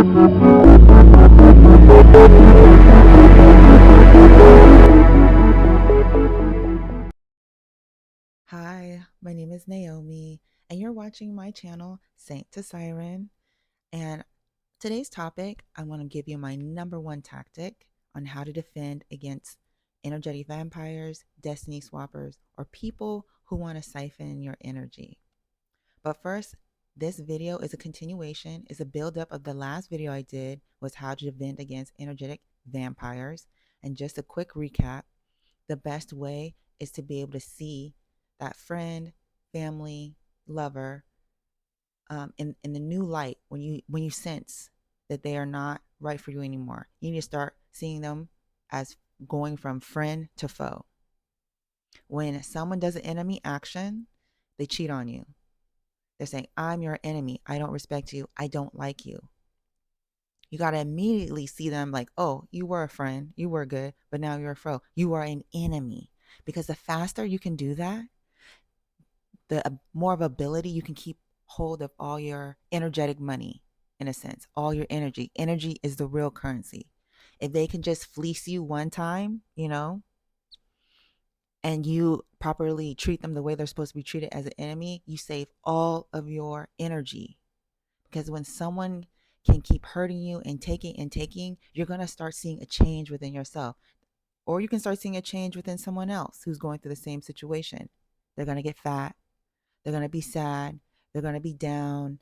Hi, my name is Naomi, and you're watching my channel, Saint to Siren. And today's topic, I want to give you my number one tactic on how to defend against energetic vampires, destiny swappers, or people who want to siphon your energy. But first, this video is a continuation, is a build-up of the last video I did, was how to defend against energetic vampires. And just a quick recap, the best way is to be able to see that friend, family, lover in the new light when you sense that they are not right for you anymore. You need to start seeing them as going from friend to foe. When someone does an enemy action, they cheat on you. They're saying, I'm your enemy. I don't respect you. I don't like you. You got to immediately see them like, oh, you were a friend. You were good, but now you're a foe. You are an enemy. Because the faster you can do that, the more of ability you can keep hold of all your energetic money, in a sense, all your energy. Energy is the real currency. If they can just fleece you one time, and you properly treat them the way they're supposed to be treated as an enemy, you save all of your energy. Because when someone can keep hurting you and taking, you're going to start seeing a change within yourself. Or you can start seeing a change within someone else who's going through the same situation. They're going to get fat. They're going to be sad. They're going to be down.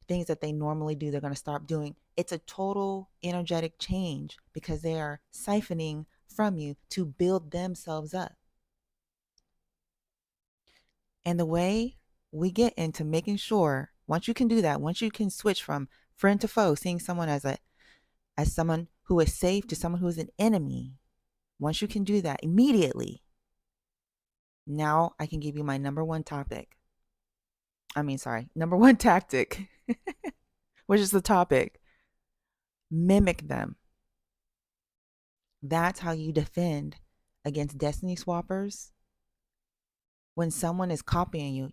Things that they normally do, they're going to stop doing. It's a total energetic change because they are siphoning from you to build themselves up. And the way we get into making sure, once you can do that, once you can switch from friend to foe, seeing someone as someone who is safe to someone who is an enemy, once you can do that immediately, now I can give you my number one topic. Number one tactic, which is the topic. Mimic them. That's how you defend against destiny swappers. When someone is copying you,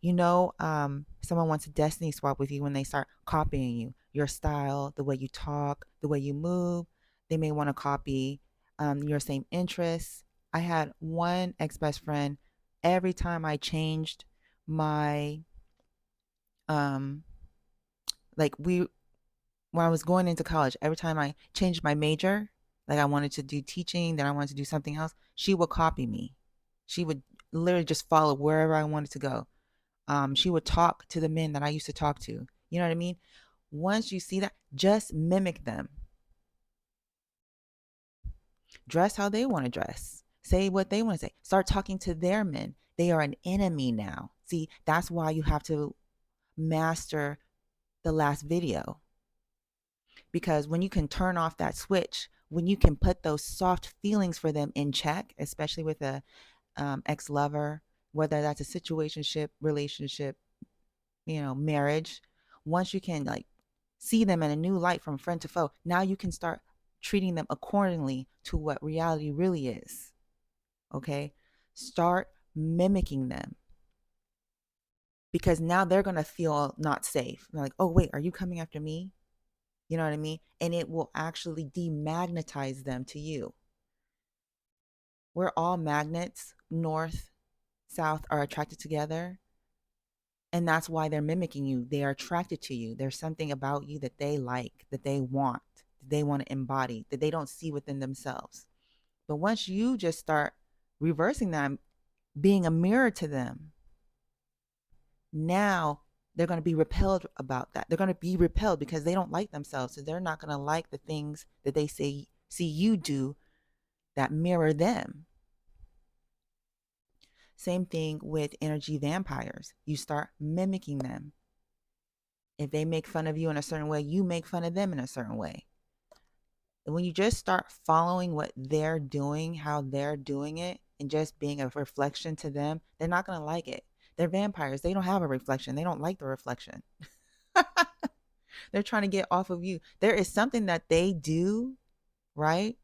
someone wants to destiny swap with you when they start copying you, your style, the way you talk, the way you move. They may want to copy your same interests. I had one ex-best friend, every time I changed my, like when I was going into college, every time I changed my major, like I wanted to do teaching, then I wanted to do something else, she would copy me. She would literally just follow wherever I wanted to go. She would talk to the men that I used to talk to. You know what I mean? Once you see that, just mimic them. Dress how they want to dress. Say what they want to say. Start talking to their men. They are an enemy now. See, that's why you have to master the last video. Because when you can turn off that switch, when you can put those soft feelings for them in check, especially with a ex-lover, whether that's a situationship, relationship, marriage, once you can like see them in a new light from friend to foe, now you can start treating them accordingly to what reality really is. Okay? Start mimicking them. Because now they're going to feel not safe. They're like, oh, wait, are you coming after me? You know what I mean? And it will actually demagnetize them to you. We're all magnets, north, south are attracted together. And that's why they're mimicking you. They are attracted to you. There's something about you that they like, that they want to embody, that they don't see within themselves. But once you just start reversing them, being a mirror to them, now they're going to be repelled about that. They're going to be repelled because they don't like themselves. So they're not going to like the things that they see you do that mirror them. Same thing with energy vampires. You start mimicking them. If they make fun of you in a certain way, you make fun of them in a certain way. And when you just start following what they're doing, how they're doing it, and just being a reflection to them, they're not going to like it. They're vampires. They don't have a reflection. They don't like the reflection. They're trying to get off of you. There is something that they do, right,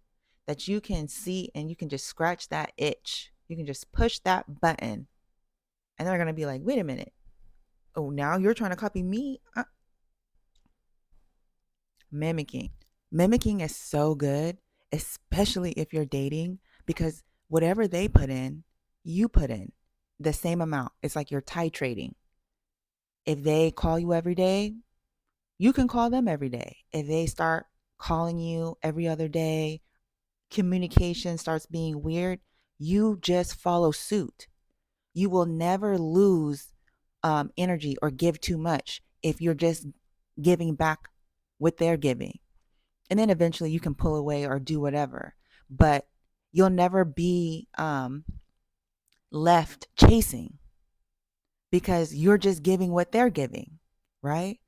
that you can see, and you can just scratch that itch. You can just push that button, and they're going to be like, wait a minute. Oh, now you're trying to copy me? Mimicking. Mimicking is so good, especially if you're dating, because whatever they put in, you put in the same amount. It's like you're titrating. If they call you every day, you can call them every day. If they start calling you every other day, communication starts being weird, you just follow suit. You will never lose energy or give too much if you're just giving back what they're giving. And then eventually you can pull away or do whatever. But you'll never be left chasing because you're just giving what they're giving, right?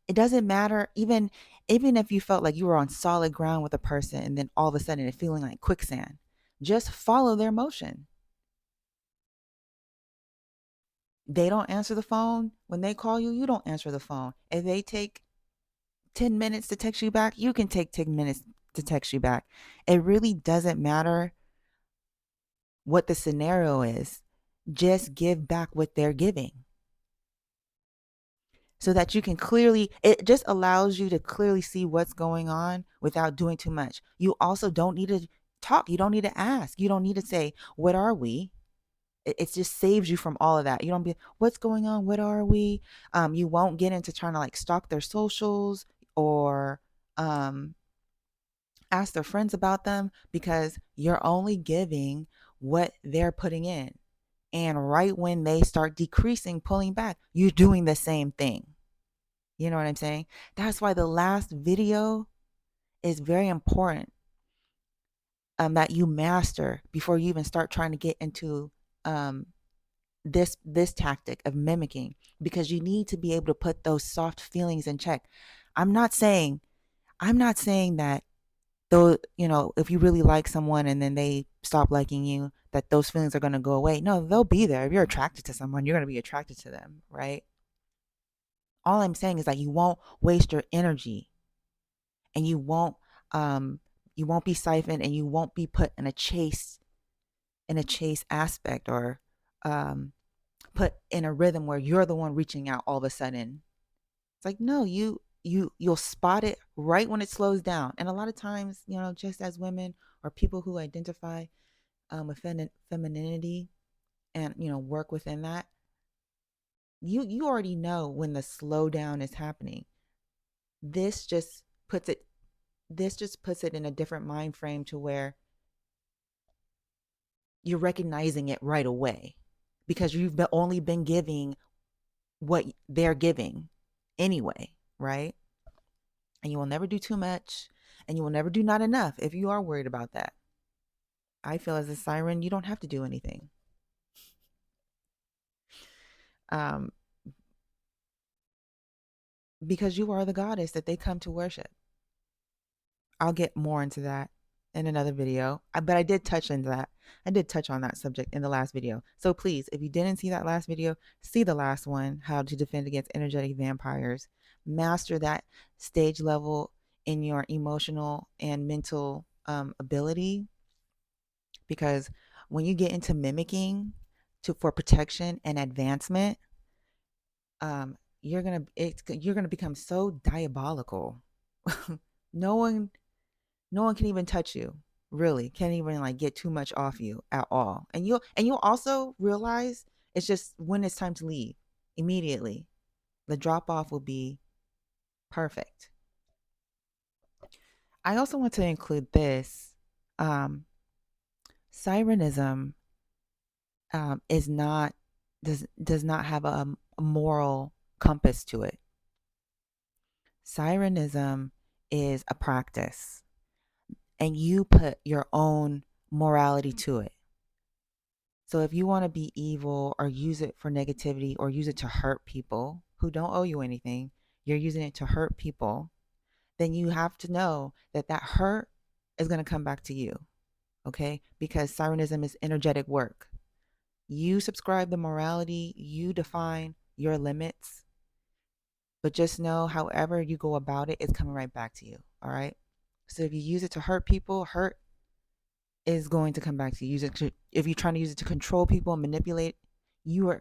It doesn't matter, even if you felt like you were on solid ground with a person and then all of a sudden it's feeling like quicksand, just follow their motion. They don't answer the phone. When they call you, you don't answer the phone. If they take 10 minutes to text you back, you can take 10 minutes to text you back. It really doesn't matter what the scenario is. Just give back what they're giving so that you can clearly, it just allows you to clearly see what's going on without doing too much. You also don't need to talk. You don't need to ask. You don't need to say, what are we? It just saves you from all of that. You don't be, what's going on? What are we? You won't get into trying to like stalk their socials or ask their friends about them because you're only giving what they're putting in. And right when they start decreasing, pulling back, you're doing the same thing. You know what I'm saying? That's why the last video is very important, that you master before you even start trying to get into um, this tactic of mimicking, because you need to be able to put those soft feelings in check. I'm not saying I'm not saying that though, if you really like someone and then they stop liking you, that those feelings are going to go away. No, they'll be there. If you're attracted to someone, you're going to be attracted to them, right? All I'm saying is that you won't waste your energy, and um you won't be siphoned, and you won't be put in a chase aspect, or um put in a rhythm where you're the one reaching out all of a sudden. It's like, no, you'll spot it right when it slows down. And a lot of times, just as women or people who identify with femininity and work within that, you already know when the slowdown is happening. This just puts it in a different mind frame to where you're recognizing it right away, because you've only been giving what they're giving anyway, right? And you will never do too much, and you will never do not enough if you are worried about that. I feel as a siren, you don't have to do anything. Um, because you are the goddess that they come to worship. I'll get more into that in another video, but I did touch on that. I did touch on that subject in the last video. So please, if you didn't see that last video, see the last one, how to defend against energetic vampires. Master that stage level in your emotional and mental ability, because when you get into mimicking for protection and advancement, you're gonna become so diabolical. no one no one can even touch you, really can't even like get too much off you at all. And you'll also realize it's just when it's time to leave. Immediately the drop off will be perfect. I also want to include this. Sirenism is not does not have a moral compass to it. Sirenism is a practice, and you put your own morality to it. So if you want to be evil or use it for negativity or use it to hurt people who don't owe you anything, you're using it to hurt people, then you have to know that that hurt is going to come back to you. Okay? Because Sirenism is energetic work. You subscribe the morality, you define your limits, but just know however you go about it, it's coming right back to you. All right? So if you use it to hurt people, hurt is going to come back to you. If you're trying to use it to control people and manipulate, the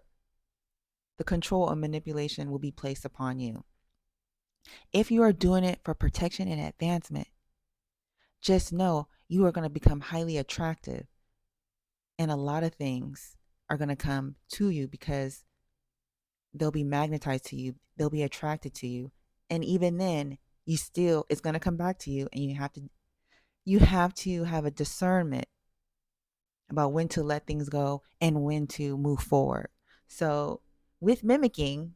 control and manipulation will be placed upon you. If you are doing it for protection and advancement, just know you are going to become highly attractive, and a lot of things are going to come to you because they'll be magnetized to you, they'll be attracted to you. And even then, you still it's going to come back to you, and you have to have a discernment about when to let things go and when to move forward. So, with mimicking,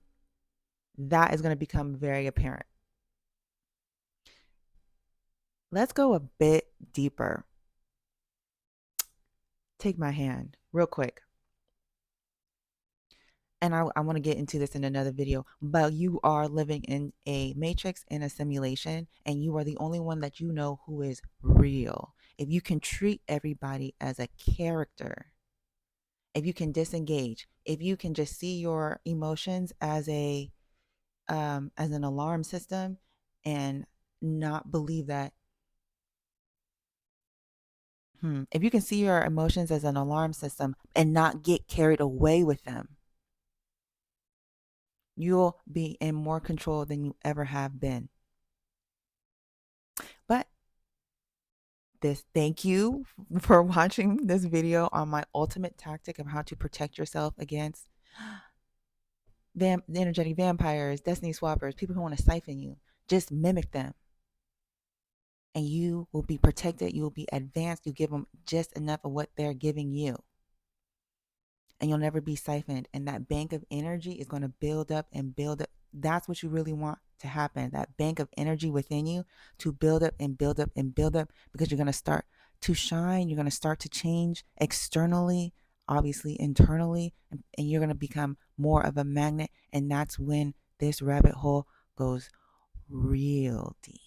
that is going to become very apparent. Let's go a bit deeper. Take my hand real quick. And I want to get into this in another video, but you are living in a matrix, in a simulation, and you are the only one that you know who is real. If you can treat everybody as a character, if you can disengage, if you can just see your emotions as an alarm system, and not believe that, if you can see your emotions as an alarm system and not get carried away with them, you'll be in more control than you ever have been. But thank you for watching this video on my ultimate tactic of how to protect yourself against energetic vampires, destiny swappers, people who want to siphon you. Just mimic them, and you will be protected. You will be advanced. You give them just enough of what they're giving you, and you'll never be siphoned. And that bank of energy is going to build up and build up. That's what you really want to happen. That bank of energy within you to build up and build up and build up, because you're going to start to shine. You're going to start to change externally, obviously internally, and you're going to become more of a magnet. And that's when this rabbit hole goes real deep.